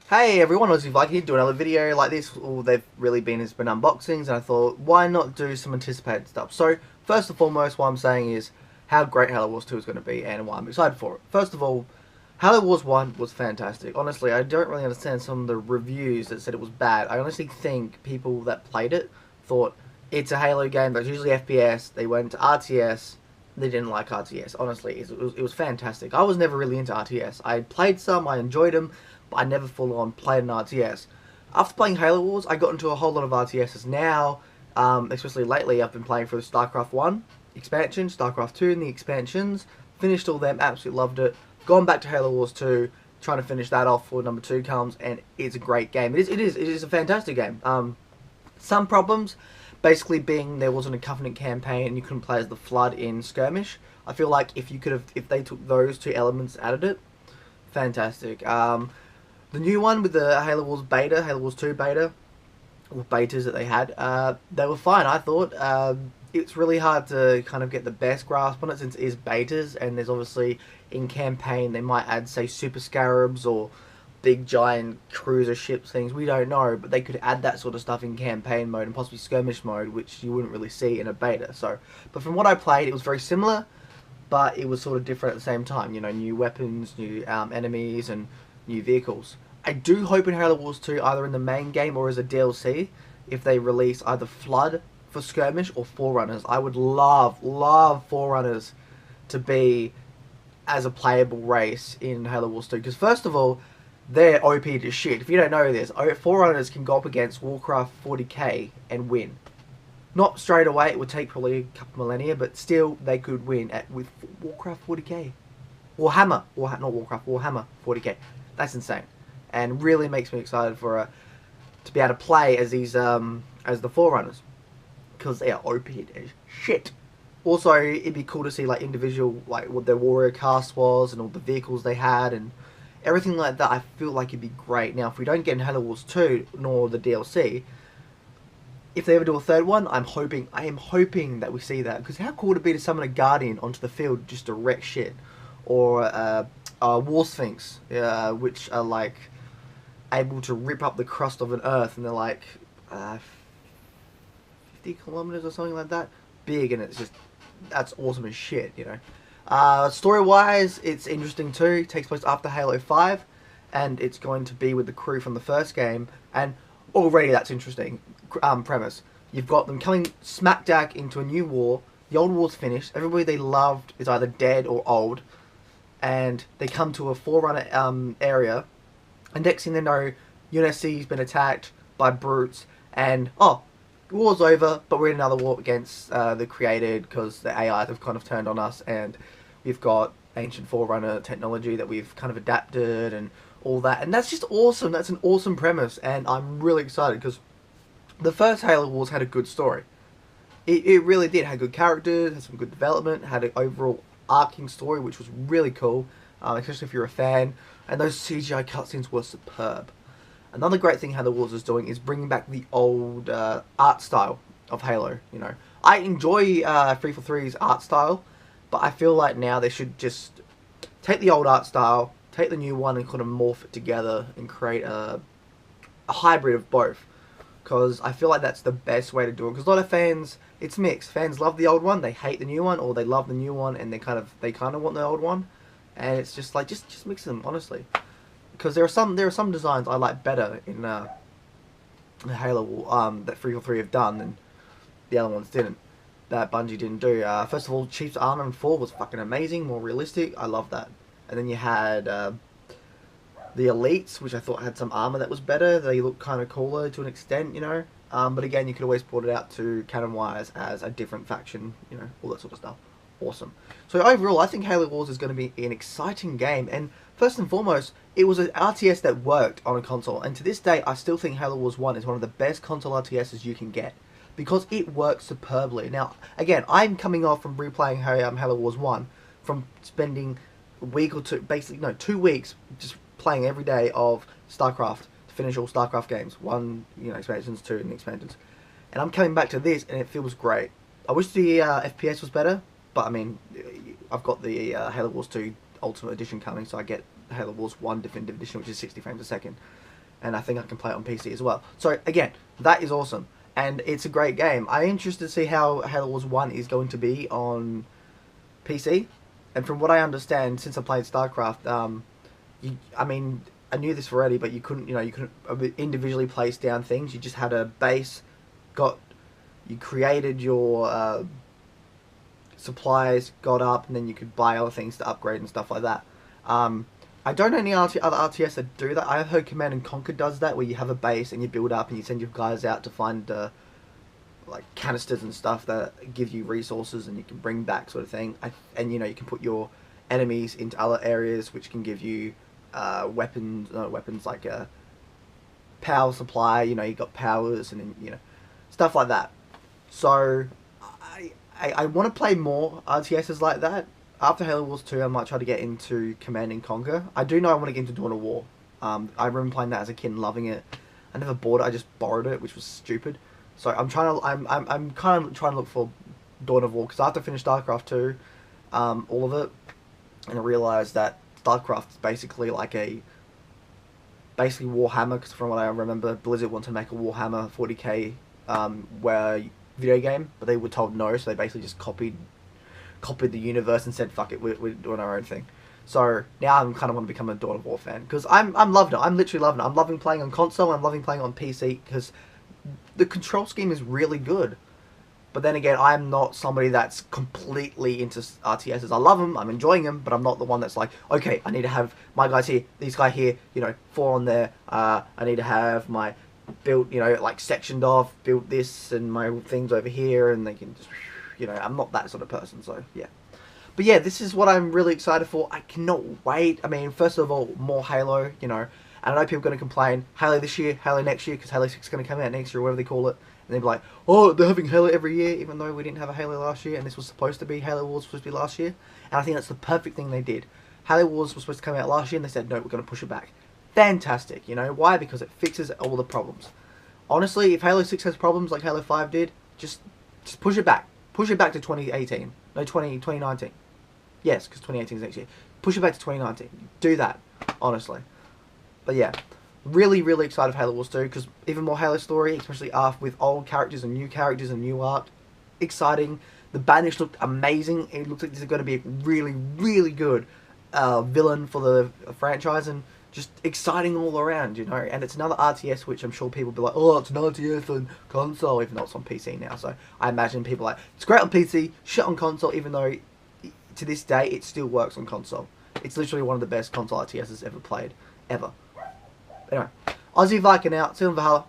Hey everyone, Aussie Viking here, doing another video like this. All they've really been has been unboxings, and I thought, why not do some anticipated stuff? So, first and foremost, what I'm saying is how great Halo Wars 2 is going to be and why I'm excited for it. First of all, Halo Wars 1 was fantastic. Honestly, I don't really understand some of the reviews that said it was bad. I honestly think people that played it thought it's a Halo game that's usually FPS. They went to RTS. They didn't like RTS. Honestly, it was fantastic. I was never really into RTS. I played some, I enjoyed them, but I never full on played an RTS. After playing Halo Wars, I got into a whole lot of RTSs. Now, especially lately, I've been playing through the StarCraft 1 expansion, StarCraft 2 and the expansions. Finished all them, absolutely loved it. Gone back to Halo Wars 2, trying to finish that off before number 2 comes, and it's a great game. It is a fantastic game. Some problems, basically being there wasn't a Covenant campaign and you couldn't play as the Flood in Skirmish. I feel like if they took those two elements, added it, fantastic. The new one with the Halo Wars beta, Halo Wars 2 beta, or betas that they had, they were fine, I thought. It's really hard to kind of get the best grasp on it since it is betas, and there's obviously, in campaign, they might add, say, Super Scarabs or big giant cruiser ships things, we don't know, but they could add that sort of stuff in campaign mode and possibly skirmish mode, which you wouldn't really see in a beta. So, but from what I played, it was very similar, but it was sort of different at the same time. You know, new weapons, new enemies, and new vehicles. I do hope in Halo Wars 2, either in the main game or as a DLC, if they release either Flood for skirmish or Forerunners. I would love Forerunners to be as a playable race in Halo Wars 2, because first of all, they're OP to shit. If you don't know this, Forerunners can go up against Warcraft 40k and win. Not straight away, it would take probably a couple millennia, but still they could win with Warcraft 40k. Warhammer, not Warcraft, Warhammer 40k. That's insane, and really makes me excited for to be able to play as these as the Forerunners, because they are OP as shit. Also, it'd be cool to see like individual, like what their warrior cast was and all the vehicles they had and everything like that. I feel like it'd be great. Now, if we don't get in Halo Wars 2 nor the DLC, if they ever do a third one, I am hoping that we see that, because how cool would it be to summon a Guardian onto the field just to wreck shit, or a War Sphinx, which are like able to rip up the crust of an Earth, and they're like 50 kilometers or something like that, big, and it's just, that's awesome as shit, you know. Story-wise, it's interesting too. It takes place after Halo 5, and it's going to be with the crew from the first game, and already that's interesting premise. You've got them coming smack dab into a new war. The old war's finished. Everybody they loved is either dead or old, and they come to a Forerunner area, and next thing they know, UNSC's been attacked by brutes, and war's over, but we're in another war against the Created, because the AIs have kind of turned on us, and we've got ancient Forerunner technology that we've kind of adapted and all that, and that's just awesome. That's an awesome premise, and I'm really excited, because the first Halo Wars had a good story. It really did. Had good characters, had some good development, had an overall arcing story, which was really cool, especially if you're a fan, and those CGI cutscenes were superb. Another great thing Halo Wars is doing is bringing back the old art style of Halo. You know, I enjoy 343's art style, but I feel like now they should just take the old art style, take the new one, and kind of morph it together and create a hybrid of both. Because I feel like that's the best way to do it. Because a lot of fans, it's mixed. Fans love the old one, they hate the new one, or they love the new one and they kind of want the old one, and it's just like just mix them, honestly. Because there are some designs I like better in Halo that 343 have done than the other ones didn't. That Bungie didn't do. First of all, Chief's armor in 4 was fucking amazing, more realistic. I love that. And then you had the Elites, which I thought had some armor that was better. They look kind of cooler to an extent, you know. But again, you could always port it out to canon-wise as a different faction, you know, all that sort of stuff. Awesome. So overall, I think Halo Wars is going to be an exciting game, and first and foremost, it was an RTS that worked on a console, and to this day, I still think Halo Wars 1 is one of the best console RTSs you can get, because it works superbly. Now, again, I'm coming off from replaying Halo Wars 1, from spending a week or two, basically, no, 2 weeks, just playing every day of StarCraft, to finish all StarCraft games, 1, you know, expansions, 2, and expansions, and I'm coming back to this, and it feels great. I wish the FPS was better, but I mean, I've got the Halo Wars 2 Ultimate Edition coming, so I get Halo Wars 1 Definitive Edition, which is 60 frames a second, and I think I can play it on PC as well. So again, that is awesome, and it's a great game. I'm interested to see how Halo Wars 1 is going to be on PC, and from what I understand, since I played StarCraft, I mean, I knew this already, but you couldn't individually place down things. You just had a base, you created your supplies, got up, and then you could buy other things to upgrade and stuff like that. I don't know any other RTS that do that. I've heard Command and Conquer does that, where you have a base and you build up and you send your guys out to find like canisters and stuff that give you resources and you can bring back, sort of thing. And you can put your enemies into other areas which can give you weapons like a power supply. You got powers and stuff like that. So I want to play more RTSs like that. After Halo Wars 2, I might try to get into Command and Conquer. I do know I want to get into Dawn of War. I remember playing that as a kid and loving it. I never bought it. I just borrowed it, which was stupid. So I'm kind of trying to look for Dawn of War, because after I finished StarCraft 2, all of it, and I realized that StarCraft is basically like Warhammer, because from what I remember, Blizzard wanted to make a Warhammer 40k video game, but they were told no, so they basically just copied the universe and said, fuck it, we're doing our own thing. So now I'm kind of want to become a Dawn of War fan, because I'm loving it. I'm literally loving it. I'm loving playing on console. I'm loving playing on PC, because the control scheme is really good. But then again, I'm not somebody that's completely into RTSs. I love them, I'm enjoying them, but I'm not the one that's like, okay, I need to have my guys here, these guys here, 4 on there. I need to have my built, like sectioned off, built this and my things over here, and they can just, I'm not that sort of person. So yeah. But yeah, this is what I'm really excited for. I cannot wait. I mean, first of all, more Halo, and I know people are going to complain, Halo this year, Halo next year, because Halo 6 is going to come out next year, or whatever they call it. And they'll be like, oh, they're having Halo every year, even though we didn't have a Halo last year, and this was supposed to be, Halo Wars was supposed to be last year. And I think that's the perfect thing they did. Halo Wars was supposed to come out last year, and they said, no, we're going to push it back. Fantastic, Why? Because it fixes all the problems. Honestly, if Halo 6 has problems like Halo 5 did, just push it back. Push it back to 2018. No, 2019. Yes, because 2018 is next year. Push it back to 2019. Do that, honestly. But yeah, really, really excited for Halo Wars 2, because even more Halo story, especially with old characters and new art. Exciting. The Banished looked amazing. It looks like this is going to be a really, really good villain for the franchise, and just exciting all around, And it's another RTS, which I'm sure people will be like, oh, it's an RTS on console, even though it's on PC now. So I imagine people are like, it's great on PC, shit on console, even though to this day it still works on console. It's literally one of the best console RTSs ever played, ever. Anyway, Aussie Viking out. See you in Valhalla.